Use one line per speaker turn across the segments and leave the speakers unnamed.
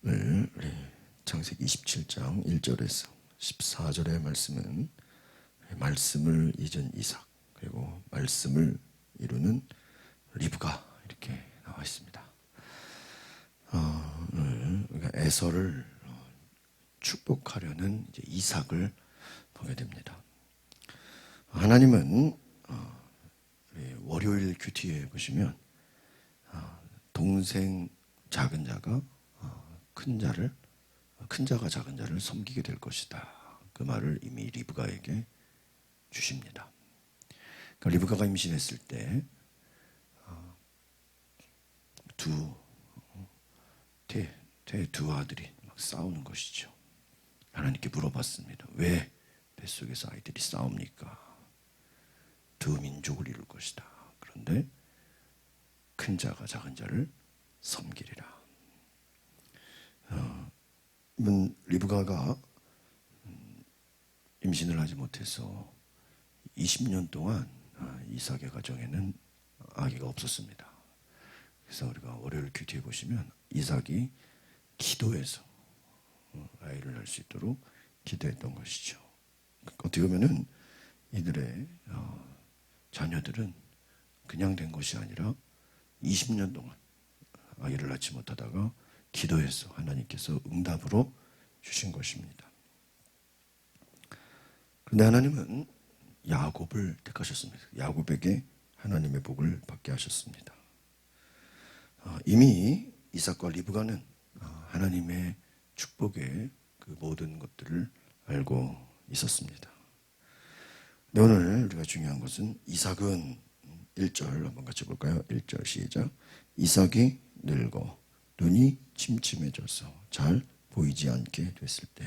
오늘 우리 창세기 27장 1절에서 14절의 말씀은 말씀을 잊은 이삭 그리고 말씀을 이루는 리브가 이렇게 나와 있습니다. 오늘 우리가 에서를 축복하려는 이제 이삭을 보게 됩니다. 하나님은 월요일 큐티에 보시면 동생 작은 자가 큰 자가 작은 자를 섬기게 될 것이다. 그 말을 이미 리브가에게 주십니다. 그러니까 리브가가 임신했을 때 두 아들이 막 싸우는 것이죠. 하나님께 물어봤습니다. 왜 뱃속에서 아이들이 싸웁니까? 두 민족을 이룰 것이다. 그런데 큰 자가 작은 자를 섬기리라. 리브가가 임신을 하지 못해서 20년 동안 이삭의 가정에는 아기가 없었습니다. 그래서 우리가 월요일 큐티에 보시면 이삭이 기도해서 아이를 낳을 수 있도록 기도했던 것이죠. 어떻게 보면은 이들의 자녀들은 그냥 된 것이 아니라 20년 동안 아이를 낳지 못하다가 기도해서 하나님께서 응답으로 주신 것입니다. 그런데 하나님은 야곱을 택하셨습니다. 야곱에게 하나님의 복을 받게 하셨습니다. 이미 이삭과 리브가는 하나님의 축복의 그 모든 것들을 알고 있었습니다. 근데 오늘 우리가 중요한 것은 이삭은 1절 한번 같이 볼까요? 1절 시작. 이삭이 늙어 눈이 침침해져서 잘 보이지 않게 됐을 때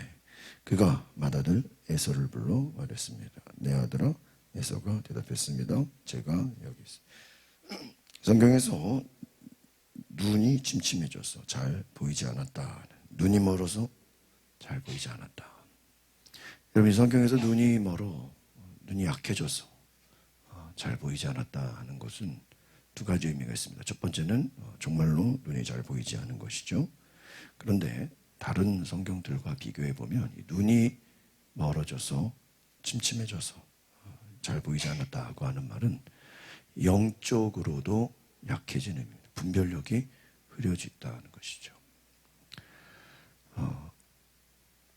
그가 맏아들 에서를 불러 말했습니다. 내 아들아. 에서가 대답했습니다. 제가 여기 있습니다. 성경에서 눈이 침침해져서 잘 보이지 않았다. 눈이 멀어서 잘 보이지 않았다. 여러분, 성경에서 눈이 멀어 눈이 약해져서 잘 보이지 않았다 하는 것은 두 가지 의미가 있습니다. 첫 번째는 정말로 눈이 잘 보이지 않은 것이죠. 그런데 다른 성경들과 비교해 보면 눈이 멀어져서 침침해져서 잘 보이지 않았다고 하는 말은 영적으로도 약해지는 의미입니다. 분별력이 흐려진다는 것이죠.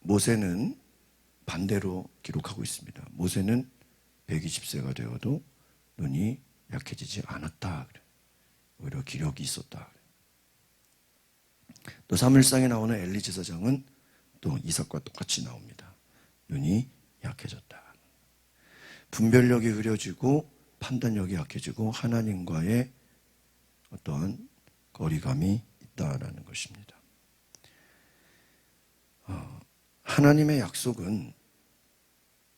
모세는 반대로 기록하고 있습니다. 모세는 120세가 되어도 눈이 약해지지 않았다. 오히려 기력이 있었다. 또 사무엘상에 나오는 엘리 제사장은 또 이삭과 똑같이 나옵니다. 눈이 약해졌다. 분별력이 흐려지고 판단력이 약해지고 하나님과의 어떠한 거리감이 있다라는 것입니다. 하나님의 약속은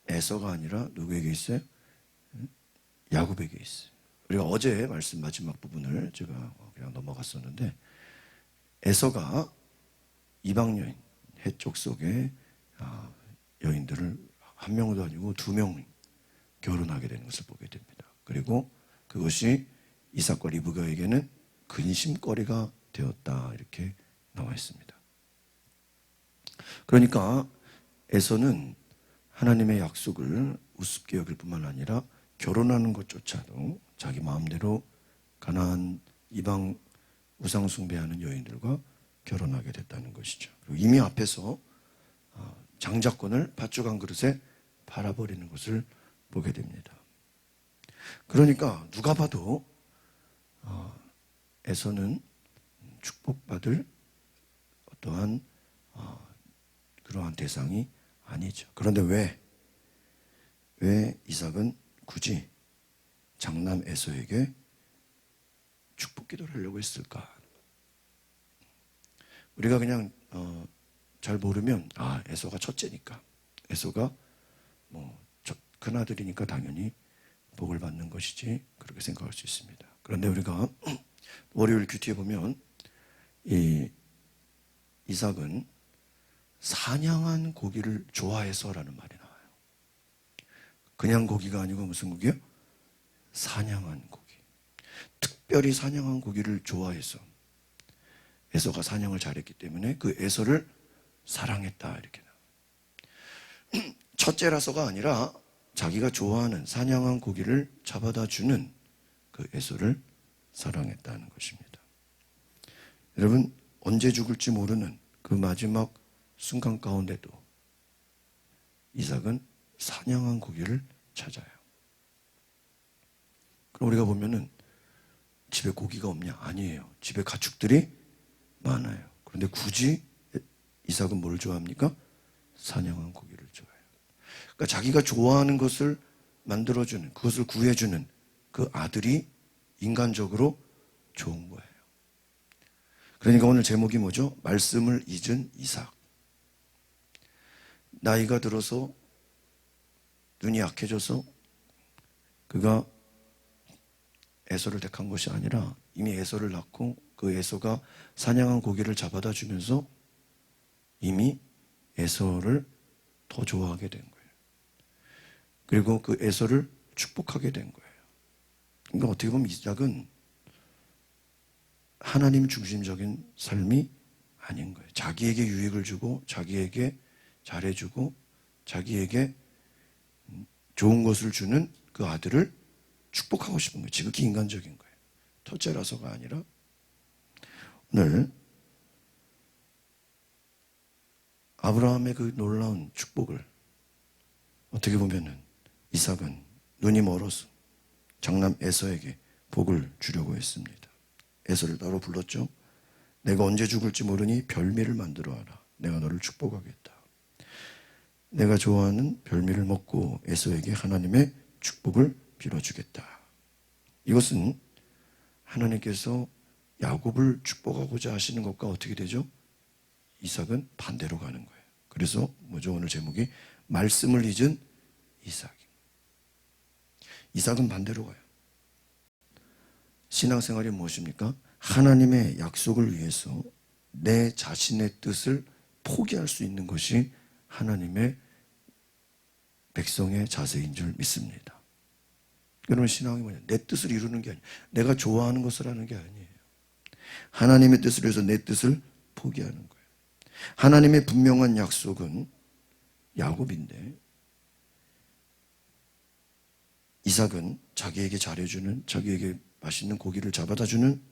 에서가 아니라 누구에게 있어요? 야곱에게 있어요. 우리가 어제 말씀 마지막 부분을 제가 그냥 넘어갔었는데 에서가 이방 여인 해쪽 속의 여인들을 한 명도 아니고 두 명 결혼하게 되는 것을 보게 됩니다. 그리고 그것이 이삭과 리브가에게는 근심거리가 되었다 이렇게 나와 있습니다. 그러니까 에서는 하나님의 약속을 우습게 여길 뿐만 아니라 결혼하는 것조차도 자기 마음대로 가나안 이방 우상 숭배하는 여인들과 결혼하게 됐다는 것이죠. 그리고 이미 앞에서 장자권을 팥죽 한 그릇에 팔아버리는 것을 보게 됩니다. 그러니까 누가 봐도 에서는 축복받을 어떠한 그러한 대상이 아니죠. 그런데 왜 이삭은 굳이 장남 에서에게 축복 기도를 하려고 했을까? 우리가 그냥 잘 모르면 에서가 첫째니까 에서가 큰아들이니까 당연히 복을 받는 것이지 그렇게 생각할 수 있습니다. 그런데 우리가 월요일 큐티에 보면 이 이삭은 사냥한 고기를 좋아해서라는 말이 나와요. 그냥 고기가 아니고 무슨 고기요? 사냥한 고기. 특별히 사냥한 고기를 좋아해서 에서가 사냥을 잘했기 때문에 그 에서를 사랑했다 이렇게 나와요. 첫째라서가 아니라 자기가 좋아하는 사냥한 고기를 잡아다 주는 그 에서를 사랑했다는 것입니다. 여러분, 언제 죽을지 모르는 그 마지막 순간 가운데도 이삭은 사냥한 고기를 찾아요. 그럼 우리가 보면은 집에 고기가 없냐? 아니에요. 집에 가축들이 많아요. 그런데 굳이 이삭은 뭘 좋아합니까? 사냥한 고기를 좋아해요. 그러니까 자기가 좋아하는 것을 만들어주는, 그것을 구해주는 그 아들이 인간적으로 좋은 거예요. 그러니까 오늘 제목이 뭐죠? 말씀을 잊은 이삭. 나이가 들어서 눈이 약해져서 그가 에서를 택한 것이 아니라 이미 에서를 낳고 그 에서가 사냥한 고기를 잡아다 주면서 이미 에서를 더 좋아하게 된 거예요. 그리고 그 에서를 축복하게 된 거예요. 그러니까 어떻게 보면 이삭은 하나님 중심적인 삶이 아닌 거예요. 자기에게 유익을 주고 자기에게 잘해주고 자기에게 좋은 것을 주는 그 아들을 축복하고 싶은 거예요. 지극히 인간적인 거예요. 첫째라서가 아니라. 오늘 아브라함의 그 놀라운 축복을 어떻게 보면은 이삭은 눈이 멀어서 장남 에서에게 복을 주려고 했습니다. 에서를 따로 불렀죠. 내가 언제 죽을지 모르니 별미를 만들어 와라. 내가 너를 축복하겠다. 내가 좋아하는 별미를 먹고 에서에게 하나님의 축복을 빌어주겠다. 이것은 하나님께서 야곱을 축복하고자 하시는 것과 어떻게 되죠? 이삭은 반대로 가는 거예요. 그래서 뭐죠? 오늘 제목이 말씀을 잊은 이삭. 이삭은 반대로 가요. 신앙생활이 무엇입니까? 하나님의 약속을 위해서 내 자신의 뜻을 포기할 수 있는 것이 하나님의 백성의 자세인 줄 믿습니다. 여러분, 신앙이 뭐냐? 내 뜻을 이루는 게 아니에요. 내가 좋아하는 것을 하는 게 아니에요. 하나님의 뜻을 위해서 내 뜻을 포기하는 거예요. 하나님의 분명한 약속은 야곱인데 이삭은 자기에게 잘해주는, 자기에게 맛있는 고기를 잡아다 주는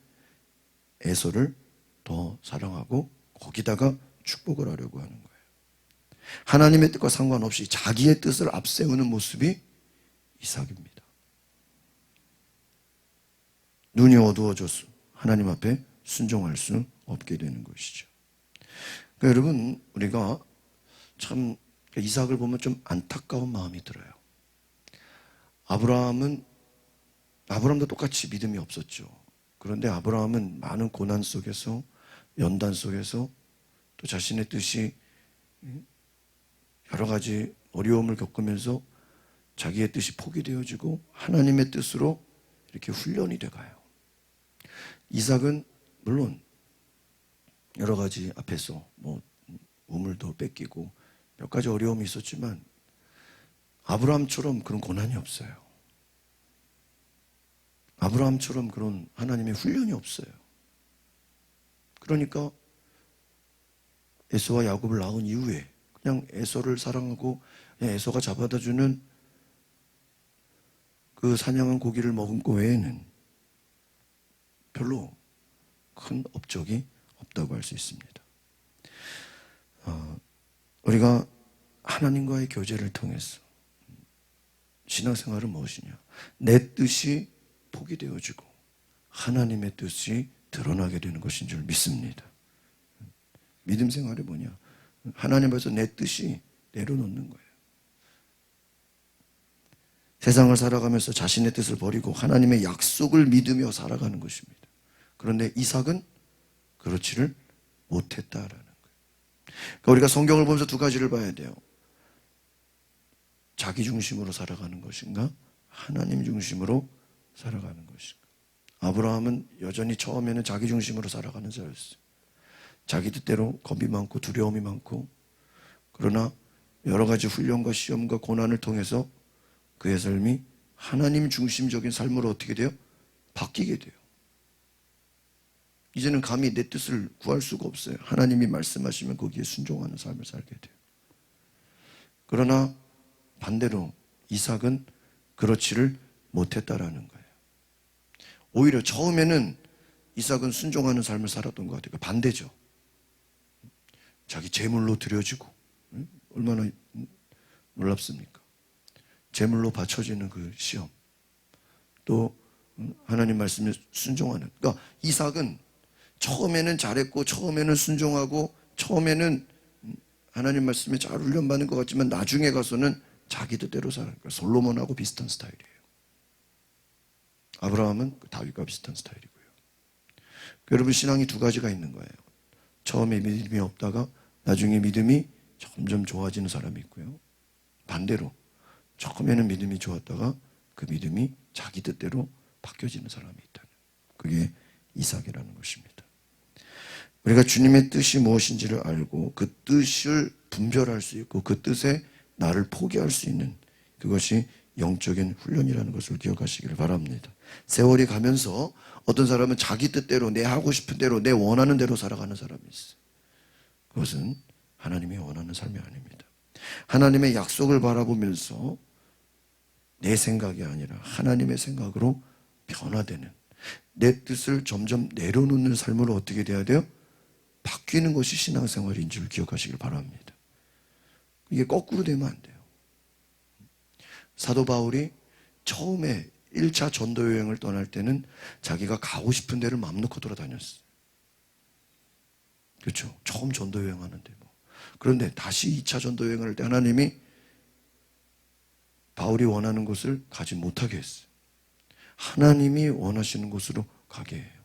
에서를 더 사랑하고 거기다가 축복을 하려고 하는 거예요. 하나님의 뜻과 상관없이 자기의 뜻을 앞세우는 모습이 이삭입니다. 눈이 어두워져서 하나님 앞에 순종할 수 없게 되는 것이죠. 그러니까 여러분, 우리가 참 이삭을 보면 좀 안타까운 마음이 들어요. 아브라함도 똑같이 믿음이 없었죠. 그런데 아브라함은 많은 고난 속에서, 연단 속에서 또 자신의 뜻이 여러 가지 어려움을 겪으면서 자기의 뜻이 포기되어지고 하나님의 뜻으로 이렇게 훈련이 돼가요. 이삭은 물론 여러 가지 앞에서 우물도 뺏기고 몇 가지 어려움이 있었지만 아브라함처럼 그런 고난이 없어요. 아브라함처럼 그런 하나님의 훈련이 없어요. 그러니까 에서와 야곱을 낳은 이후에 그냥 에서를 사랑하고 그냥 에서가 잡아다 주는 그 사냥한 고기를 먹은 것 외에는 별로 큰 업적이 없다고 할 수 있습니다. 우리가 하나님과의 교제를 통해서 신앙생활은 무엇이냐? 내 뜻이 포기되어지고 하나님의 뜻이 드러나게 되는 것인 줄 믿습니다. 믿음 생활이 뭐냐? 하나님 앞에서 내 뜻이 내려놓는 거예요. 세상을 살아가면서 자신의 뜻을 버리고 하나님의 약속을 믿으며 살아가는 것입니다. 그런데 이삭은 그렇지를 못했다라는 거예요. 그러니까 우리가 성경을 보면서 두 가지를 봐야 돼요. 자기 중심으로 살아가는 것인가? 하나님 중심으로 살아가는 것인가? 아브라함은 여전히 처음에는 자기 중심으로 살아가는 자였어요. 자기 뜻대로 겁이 많고 두려움이 많고, 그러나 여러 가지 훈련과 시험과 고난을 통해서 그의 삶이 하나님 중심적인 삶으로 어떻게 돼요? 바뀌게 돼요. 이제는 감히 내 뜻을 구할 수가 없어요. 하나님이 말씀하시면 거기에 순종하는 삶을 살게 돼요. 그러나 반대로 이삭은 그렇지를 못했다라는 거예요. 오히려 처음에는 이삭은 순종하는 삶을 살았던 것 같아요. 반대죠. 자기 제물로 드려지고, 얼마나 놀랍습니까? 제물로 바쳐지는 그 시험, 또 하나님 말씀에 순종하는. 그러니까 이삭은 처음에는 잘했고, 처음에는 순종하고, 처음에는 하나님 말씀에 잘 훈련받는 것 같지만 나중에 가서는 자기 뜻대로 사는 거예요. 솔로몬하고 비슷한 스타일이에요. 아브라함은 다윗과 비슷한 스타일이고요. 여러분, 신앙이 두 가지가 있는 거예요. 처음에 믿음이 없다가 나중에 믿음이 점점 좋아지는 사람이 있고요. 반대로 처음에는 믿음이 좋았다가 그 믿음이 자기 뜻대로 바뀌어지는 사람이 있다는, 그게 이삭이라는 것입니다. 우리가 주님의 뜻이 무엇인지를 알고 그 뜻을 분별할 수 있고 그 뜻에 나를 포기할 수 있는, 그것이 영적인 훈련이라는 것을 기억하시기를 바랍니다. 세월이 가면서 어떤 사람은 자기 뜻대로, 내 하고 싶은 대로, 내 원하는 대로 살아가는 사람이 있어요. 그것은 하나님이 원하는 삶이 아닙니다. 하나님의 약속을 바라보면서 내 생각이 아니라 하나님의 생각으로 변화되는, 내 뜻을 점점 내려놓는 삶으로 어떻게 돼야 돼요? 바뀌는 것이 신앙생활인 줄 기억하시길 바랍니다. 이게 거꾸로 되면 안 돼요. 사도 바울이 처음에 1차 전도 여행을 떠날 때는 자기가 가고 싶은 데를 마음 놓고 돌아다녔어요. 그렇죠? 처음 전도 여행하는데 뭐. 그런데 다시 2차 전도 여행을 할 때 하나님이 바울이 원하는 곳을 가지 못하게 했어요. 하나님이 원하시는 곳으로 가게 해요.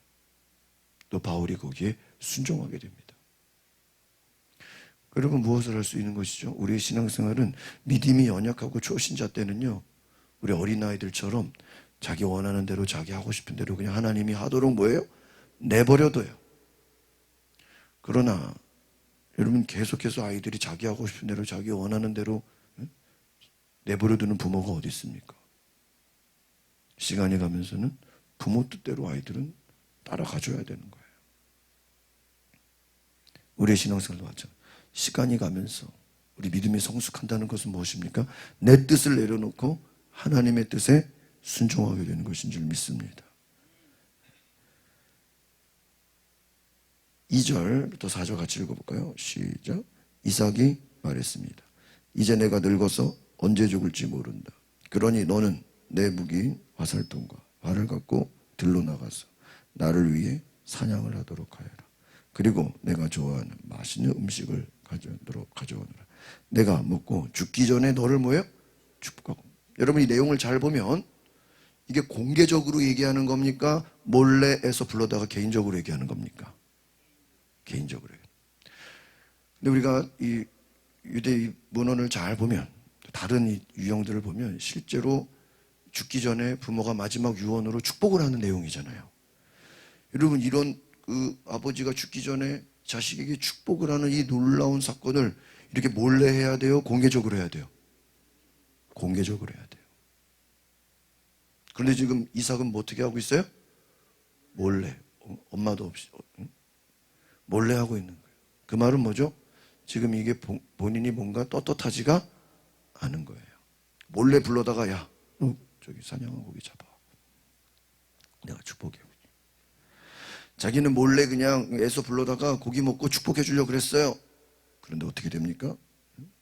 또 바울이 거기에 순종하게 됩니다. 여러분, 무엇을 할 수 있는 것이죠? 우리의 신앙생활은 믿음이 연약하고 초신자 때는요, 우리 어린아이들처럼 자기 원하는 대로, 자기 하고 싶은 대로 그냥 하나님이 하도록 뭐예요? 내버려둬요. 그러나 여러분, 계속해서 아이들이 자기 하고 싶은 대로, 자기 원하는 대로 내버려두는 부모가 어디 있습니까? 시간이 가면서는 부모 뜻대로 아이들은 따라가줘야 되는 거예요. 우리의 신앙생활도 마찬가지예요. 시간이 가면서 우리 믿음이 성숙한다는 것은 무엇입니까? 내 뜻을 내려놓고 하나님의 뜻에 순종하게 되는 것인 줄 믿습니다. 2절부터 4절 같이 읽어볼까요? 시작. 이삭이 말했습니다. 이제 내가 늙어서 언제 죽을지 모른다. 그러니 너는 내 무기인 화살통과 활을 갖고 들로 나가서 나를 위해 사냥을 하도록 하여라. 그리고 내가 좋아하는 맛있는 음식을 가져오느라. 내가 먹고 죽기 전에 너를 뭐예요? 축복하고. 여러분, 이 내용을 잘 보면 이게 공개적으로 얘기하는 겁니까? 몰래에서 불러다가 개인적으로 얘기하는 겁니까? 개인적으로. 근데 우리가 이 유대 문헌을 잘 보면, 다른 이 유형들을 보면 실제로 죽기 전에 부모가 마지막 유언으로 축복을 하는 내용이잖아요. 여러분, 이런 그 아버지가 죽기 전에 자식에게 축복을 하는 이 놀라운 사건을 이렇게 몰래 해야 돼요? 공개적으로 해야 돼요? 공개적으로 해야 돼요. 그런데 지금 이삭은 뭐 어떻게 하고 있어요? 몰래. 엄마도 없이 몰래 하고 있는 거예요. 그 말은 뭐죠? 지금 이게 본인이 뭔가 떳떳하지가 않은 거예요. 몰래 불러다가, 야, 너 저기 사냥한 고기 잡아. 내가 축복해. 자기는 몰래 그냥 애써 불러다가 고기 먹고 축복해 주려고 그랬어요. 그런데 어떻게 됩니까?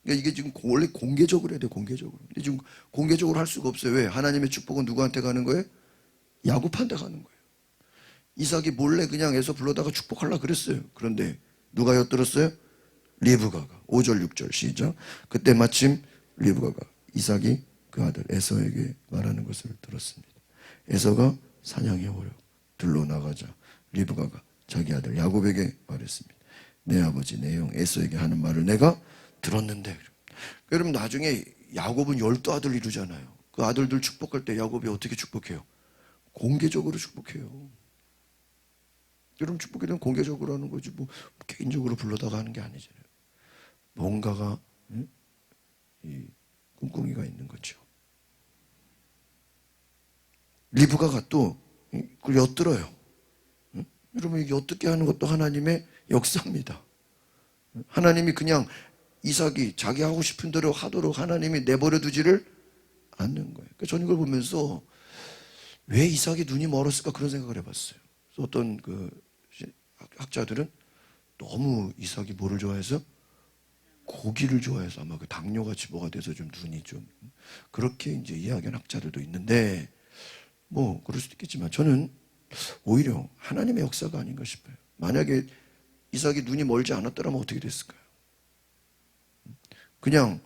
그러니까 이게 지금 원래 공개적으로 해야 돼요. 공개적으로. 근데 지금 공개적으로 할 수가 없어요. 왜? 하나님의 축복은 누구한테 가는 거예요? 야곱한테 가는 거예요. 이삭이 몰래 그냥 애써 불러다가 축복하려고 그랬어요. 그런데 누가 엿들었어요? 리브가가. 5절 6절 시작. 그때 마침 리브가가 이삭이 그 아들 에서에게 말하는 것을 들었습니다. 에서가 사냥해 오려 들로 나가자 리브가가 자기 아들 야곱에게 말했습니다. 내 아버지 내 형 에서에게 하는 말을 내가 들었는데. 여러분, 나중에 야곱은 12아들 이루잖아요. 그 아들들 축복할 때 야곱이 어떻게 축복해요? 공개적으로 축복해요. 여러분, 축복에 대한 공개적으로 하는 거지 뭐 개인적으로 불러다가 하는 게 아니잖아요. 뭔가가 이 꿍꿍이가 있는 거죠. 리브가가 또 그걸 엿들어요. 여러분, 이게 어떻게 하는 것도 하나님의 역사입니다. 하나님이 그냥 이삭이 자기 하고 싶은 대로 하도록 하나님이 내버려 두지를 않는 거예요. 그러니까 저는 이걸 보면서 왜 이삭이 눈이 멀었을까 그런 생각을 해봤어요. 어떤 그 학자들은 너무 이삭이 뭐를 좋아해서 고기를 좋아해서 아마 그 당뇨같이 뭐가 돼서 좀 눈이 좀 그렇게 이제 이야기하는 학자들도 있는데 뭐 그럴 수도 있겠지만 저는 오히려 하나님의 역사가 아닌가 싶어요. 만약에 이삭이 눈이 멀지 않았더라면 어떻게 됐을까요? 그냥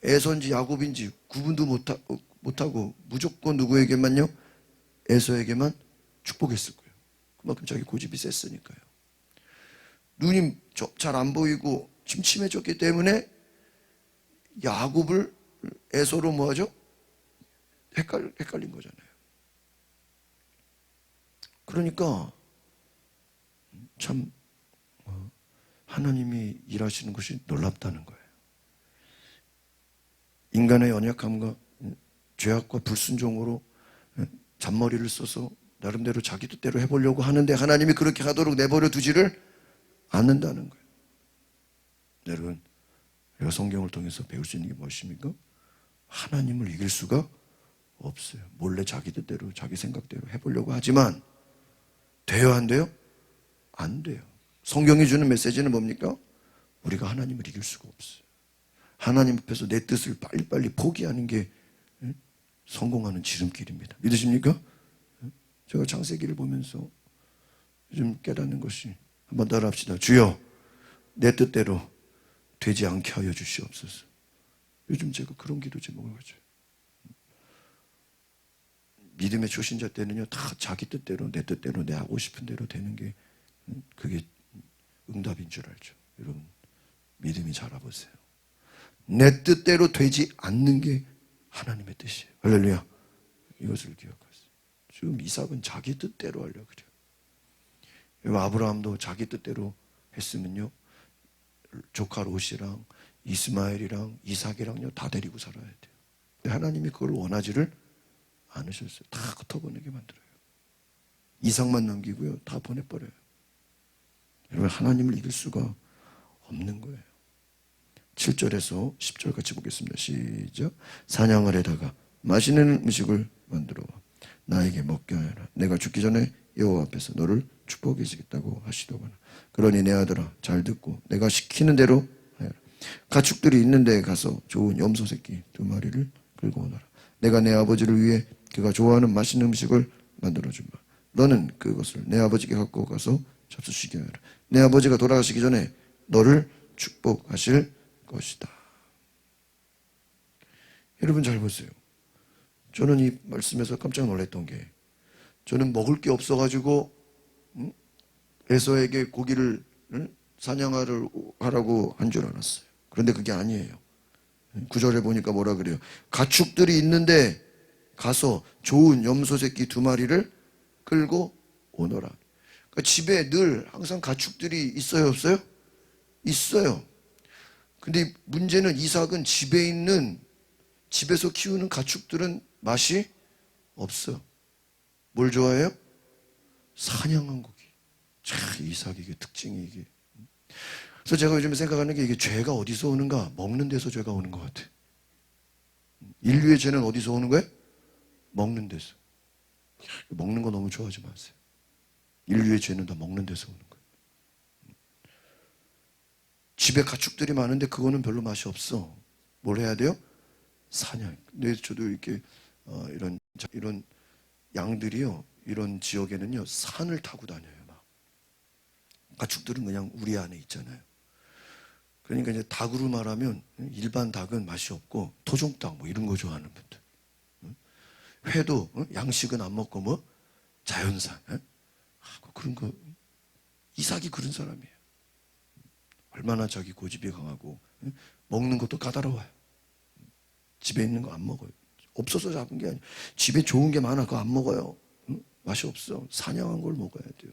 에서인지 야곱인지 구분도 못하고 무조건 누구에게만요? 에서에게만 축복했을 거예요. 그만큼 자기 고집이 셌으니까요. 눈이 잘 안 보이고 침침해졌기 때문에 야곱을 에서로 뭐하죠? 헷갈린 거잖아요. 그러니까 참 하나님이 일하시는 것이 놀랍다는 거예요. 인간의 연약함과 죄악과 불순종으로 잔머리를 써서 나름대로 자기 뜻대로 해보려고 하는데 하나님이 그렇게 하도록 내버려 두지를 않는다는 거예요. 여러분, 우리가 성경을 통해서 배울 수 있는 게 무엇입니까? 하나님을 이길 수가 없어요. 몰래 자기 뜻대로 자기 생각대로 해보려고 하지만 돼요, 안 돼요? 안 돼요. 성경이 주는 메시지는 뭡니까? 우리가 하나님을 이길 수가 없어요. 하나님 앞에서 내 뜻을 빨리빨리 포기하는 게 성공하는 지름길입니다. 믿으십니까? 제가 창세기를 보면서 요즘 깨닫는 것이 한번 따라합시다. 주여, 내 뜻대로 되지 않게 하여 주시옵소서. 요즘 제가 그런 기도 제목을 가져요. 믿음의 초신자 때는요, 다 자기 뜻대로, 내 뜻대로, 내 하고 싶은 대로 되는 게 그게 응답인 줄 알죠. 여러분, 믿음이 자라보세요. 내 뜻대로 되지 않는 게 하나님의 뜻이에요. 할렐루야. 이것을 기억하세요. 지금 이삭은 자기 뜻대로 하려고 그래요. 아브라함도 자기 뜻대로 했으면요, 조카 롯이랑 이스마엘이랑 이삭이랑요 다 데리고 살아야 돼요. 근데 하나님이 그걸 원하지를 않으셨어요. 다 흩어보내게 만들어요. 이삭만 남기고요, 다 보내버려요. 여러분, 하나님을 이길 수가 없는 거예요. 7절에서 10절 같이 보겠습니다. 시작. 사냥을 해다가 맛있는 음식을 만들어 나에게 먹게 하여라. 내가 죽기 전에 여호와 앞에서 너를 축복해 주겠다고 하시더구나. 그러니 내 아들아, 잘 듣고 내가 시키는 대로 하여라. 가축들이 있는 데에 가서 좋은 염소 새끼 2마리를 끌고 오너라. 내가 내 아버지를 위해 그가 좋아하는 맛있는 음식을 만들어 주마. 너는 그것을 내 아버지께 갖고 가서 접수시게 하여라. 내 아버지가 돌아가시기 전에 너를 축복하실 것이다. 여러분, 잘 보세요. 저는 이 말씀에서 깜짝 놀랐던 게, 저는 먹을 게 없어가지고 에서에게 고기를 사냥하라고 한 줄 알았어요. 그런데 그게 아니에요. 9절에 보니까 뭐라 그래요? 가축들이 있는데 가서 좋은 염소 새끼 2마리를 끌고 오너라. 그러니까 집에 늘 항상 가축들이 있어요, 없어요? 있어요. 근데 문제는 이삭은 집에서 키우는 가축들은 맛이 없어. 뭘 좋아해요? 사냥한 고기. 참, 이삭이 이게 특징이 이게. 그래서 제가 요즘에 생각하는 게, 이게 죄가 어디서 오는가? 먹는 데서 죄가 오는 것 같아. 인류의 죄는 어디서 오는 거예요? 먹는 데서. 먹는 거 너무 좋아하지 마세요. 인류의 죄는 다 먹는 데서 오는 거예요. 집에 가축들이 많은데 그거는 별로 맛이 없어. 뭘 해야 돼요? 사냥. 근데 저도 이렇게 이런 양들이요, 이런 지역에는요 산을 타고 다녀요. 막 가축들은 그냥 우리 안에 있잖아요. 그러니까 이제 닭으로 말하면 일반 닭은 맛이 없고 토종닭 뭐 이런 거 좋아하는 분들. 회도 양식은 안 먹고 뭐 자연산. 그런 거. 이삭이 그런 사람이에요. 얼마나 자기 고집이 강하고 먹는 것도 까다로워요. 집에 있는 거 안 먹어요. 없어서 잡은 게 아니에요. 집에 좋은 게 많아. 그거 안 먹어요. 맛이 없어. 사냥한 걸 먹어야 돼요.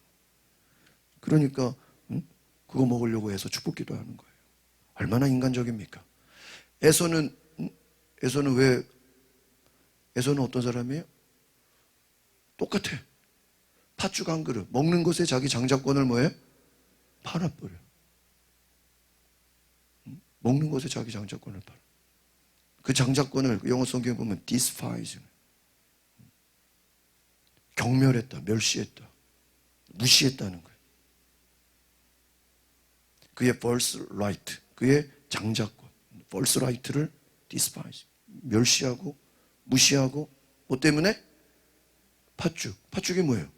그러니까 그거 먹으려고 해서 축복기도 하는 거예요. 얼마나 인간적입니까? 에서는 어떤 사람이에요? 똑같아. 팥죽 한 그릇 먹는 것에 자기 장자권을 뭐해? 팔아버려. 먹는 것에 자기 장자권을 팔아. 그 장자권을 영어 성경에 보면 despise, 경멸했다, 멸시했다, 무시했다는 거예요. 그의 false right, 그의 장자권, false right를 despise, 멸시하고 무시하고, 뭐 때문에? 팥죽. 팥죽이 뭐예요?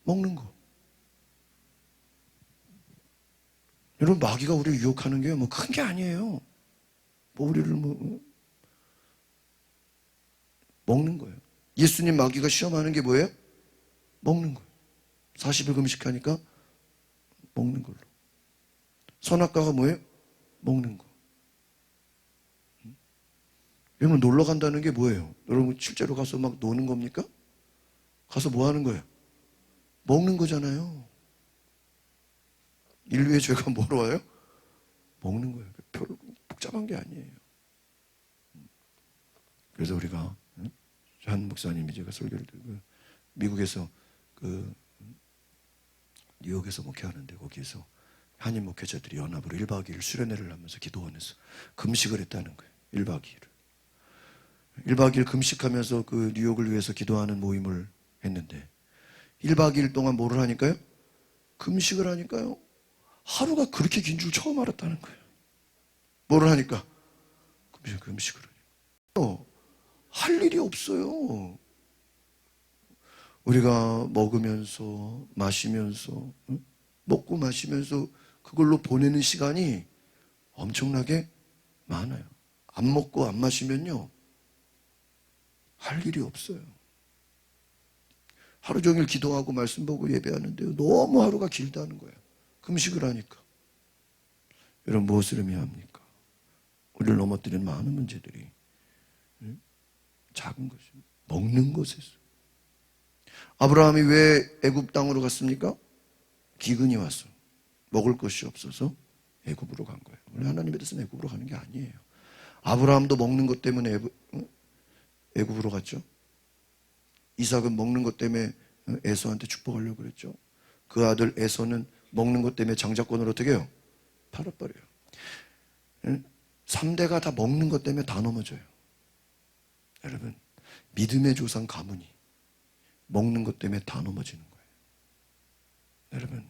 먹는 거. 여러분, 마귀가 우리를 유혹하는 게 뭐 큰 게 아니에요. 뭐 우리를 먹는 거예요. 예수님 마귀가 시험하는 게 뭐예요? 먹는 거예요. 40일 금식하니까 먹는 걸로. 선악과가 뭐예요? 먹는 거. 여러분, 놀러 간다는 게 뭐예요? 여러분, 실제로 가서 막 노는 겁니까? 가서 뭐 하는 거예요? 먹는 거잖아요. 인류의 죄가 뭐로 와요? 먹는 거예요. 별로 복잡한 게 아니에요. 그래서 우리가 한 목사님이 제가 설교를 듣고 미국에서 뉴욕에서 목회하는데 거기에서 한인 목회자들이 연합으로 1박 2일 수련회를 하면서 기도원에서 금식을 했다는 거예요. 1박 2일. 1박 2일 금식하면서 그 뉴욕을 위해서 기도하는 모임을 했는데 1박 2일 동안 뭐를 하니까요? 금식을 하니까요. 하루가 그렇게 긴 줄 처음 알았다는 거예요. 뭐를 하니까? 금식을 하니까. 할 일이 없어요. 우리가 먹으면서 마시면서 먹고 마시면서 그걸로 보내는 시간이 엄청나게 많아요. 안 먹고 안 마시면요. 할 일이 없어요. 하루 종일 기도하고 말씀 보고 예배하는데요. 너무 하루가 길다는 거예요. 금식을 하니까. 여러분, 무엇을 의미합니까? 우리를 넘어뜨리는 많은 문제들이 작은 것입니다. 먹는 것에서. 아브라함이 왜 애굽 땅으로 갔습니까? 기근이 와서 먹을 것이 없어서 애굽으로 간 거예요. 원래 하나님의 뜻은 애굽으로 가는 게 아니에요. 아브라함도 먹는 것 때문에 애굽으로 갔죠. 이삭은 먹는 것 때문에 에서한테 축복하려고 그랬죠. 그 아들 에서는 먹는 것 때문에 장자권을 어떻게 해요? 팔아버려요. 3대가 다 먹는 것 때문에 다 넘어져요. 여러분, 믿음의 조상 가문이 먹는 것 때문에 다 넘어지는 거예요. 여러분,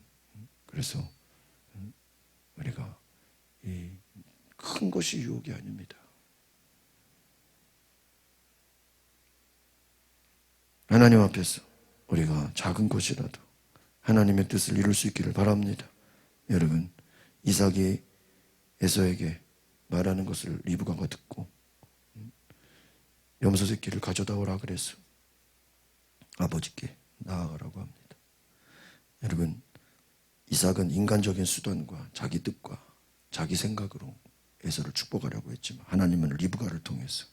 그래서 우리가 이 큰 것이 유혹이 아닙니다. 하나님 앞에서 우리가 작은 것이라도 하나님의 뜻을 이룰 수 있기를 바랍니다. 여러분, 이삭이 에서에게 말하는 것을 리브가가 듣고 염소 새끼를 가져다 오라 그래서 아버지께 나아가라고 합니다. 여러분, 이삭은 인간적인 수단과 자기 뜻과 자기 생각으로 에서를 축복하려고 했지만 하나님은 리브가를 통해서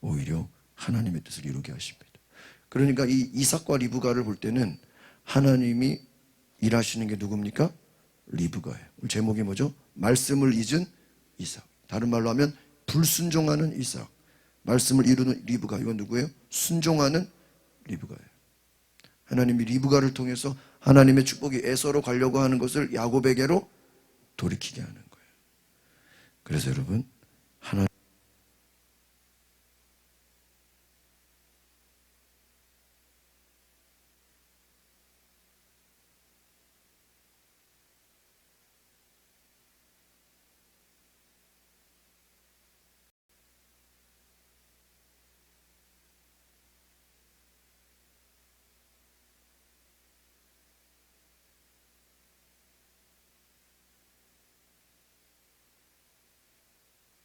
오히려 하나님의 뜻을 이루게 하십니다. 그러니까 이 이삭과 리브가를 볼 때는 하나님이 일하시는 게 누굽니까? 리브가예요. 제목이 뭐죠? 말씀을 잊은 이삭. 다른 말로 하면 불순종하는 이삭. 말씀을 이루는 리브가. 이건 누구예요? 순종하는 리브가예요. 하나님이 리브가를 통해서 하나님의 축복이 에서로 가려고 하는 것을 야곱에게로 돌이키게 하는 거예요. 그래서 여러분, 하나님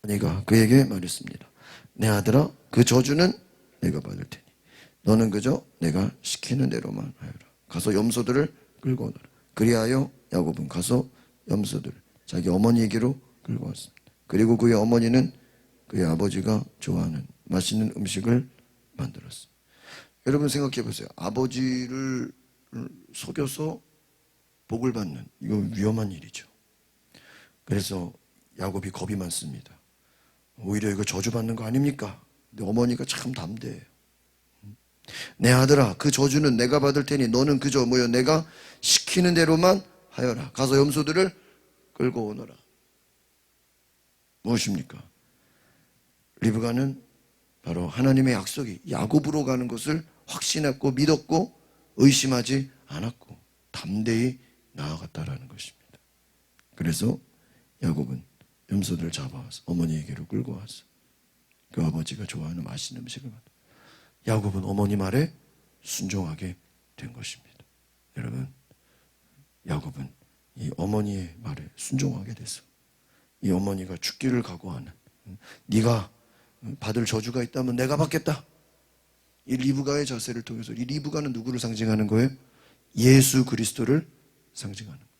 네가 그에게 말했습니다. 내 아들아, 그 저주는 내가 받을 테니 너는 그저 내가 시키는 대로만 하여라. 가서 염소들을 끌고 오너라. 그리하여 야곱은 가서 염소들을 자기 어머니에게로 끌고 왔습니다. 그리고 그의 어머니는 그의 아버지가 좋아하는 맛있는 음식을 만들었습니다. 여러분 생각해 보세요. 아버지를 속여서 복을 받는, 이거 위험한 일이죠. 그래서 야곱이 겁이 많습니다. 오히려 이거 저주받는 거 아닙니까? 근데 어머니가 참 담대해요. 내 아들아, 그 저주는 내가 받을 테니 너는 그저 내가 시키는 대로만 하여라. 가서 염소들을 끌고 오너라. 무엇입니까? 리브가는 바로 하나님의 약속이 야곱으로 가는 것을 확신했고 믿었고 의심하지 않았고 담대히 나아갔다라는 것입니다. 그래서 야곱은 염소들을 잡아와서 어머니에게로 끌고 와서 그 아버지가 좋아하는 맛있는 음식을 만들어 야곱은 어머니 말에 순종하게 된 것입니다. 여러분, 야곱은 이 어머니의 말에 순종하게 돼서 이 어머니가 죽기를 각오하는, 네가 받을 저주가 있다면 내가 받겠다, 이 리브가의 자세를 통해서, 이 리브가는 누구를 상징하는 거예요? 예수 그리스도를 상징하는 거예요.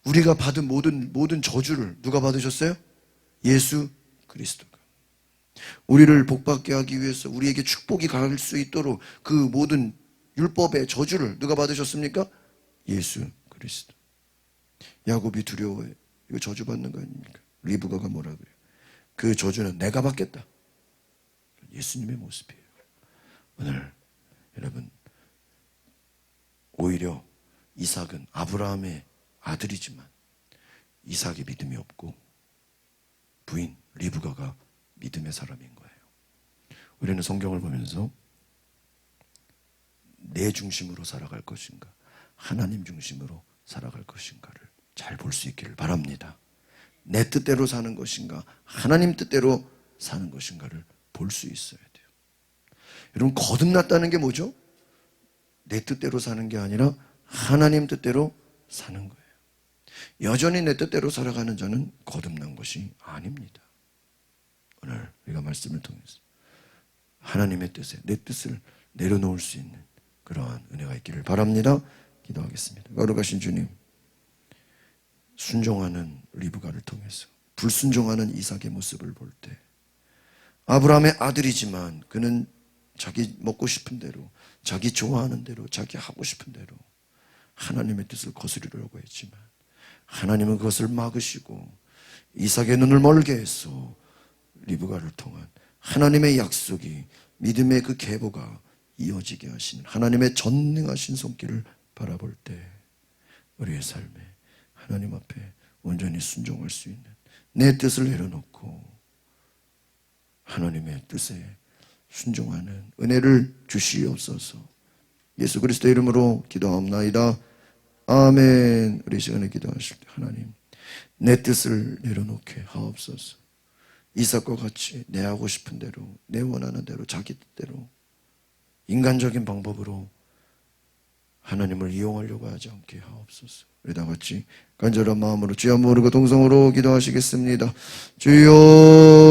우리가 받은 모든 저주를 누가 받으셨어요? 예수 그리스도가. 우리를 복받게 하기 위해서, 우리에게 축복이 갈 수 있도록 그 모든 율법의 저주를 누가 받으셨습니까? 예수 그리스도. 야곱이 두려워해. 이거 저주받는 거 아닙니까? 리브가가 뭐라 그래요? 그 저주는 내가 받겠다. 예수님의 모습이에요. 오늘 여러분, 오히려 이삭은 아브라함의 아들이지만 이삭이 믿음이 없고 부인 리브가가 믿음의 사람인 거예요. 우리는 성경을 보면서 내 중심으로 살아갈 것인가, 하나님 중심으로 살아갈 것인가를 잘 볼 수 있기를 바랍니다. 내 뜻대로 사는 것인가, 하나님 뜻대로 사는 것인가를 볼 수 있어야 돼요. 여러분, 거듭났다는 게 뭐죠? 내 뜻대로 사는 게 아니라 하나님 뜻대로 사는 거예요. 여전히 내 뜻대로 살아가는 자는 거듭난 것이 아닙니다. 오늘 우리가 말씀을 통해서 하나님의 뜻에 내 뜻을 내려놓을 수 있는 그러한 은혜가 있기를 바랍니다. 기도하겠습니다. 거룩하신 주님, 순종하는 리브가를 통해서 불순종하는 이삭의 모습을 볼 때, 아브라함의 아들이지만 그는 자기 먹고 싶은 대로, 자기 좋아하는 대로, 자기 하고 싶은 대로 하나님의 뜻을 거스르려고 했지만 하나님은 그것을 막으시고 이삭의 눈을 멀게 해서 리브가를 통한 하나님의 약속이, 믿음의 그 계보가 이어지게 하시는 하나님의 전능하신 손길을 바라볼 때 우리의 삶에 하나님 앞에 온전히 순종할 수 있는, 내 뜻을 내려놓고 하나님의 뜻에 순종하는 은혜를 주시옵소서. 예수 그리스도의 이름으로 기도하옵나이다. 아멘. 우리 시간에 기도하실 때 하나님, 내 뜻을 내려놓게 하옵소서. 이삭과 같이 내 하고 싶은 대로, 내 원하는 대로, 자기 뜻대로 인간적인 방법으로 하나님을 이용하려고 하지 않게 하옵소서. 우리 다 같이 간절한 마음으로 주여 모르고 동성으로 기도하시겠습니다. 주여.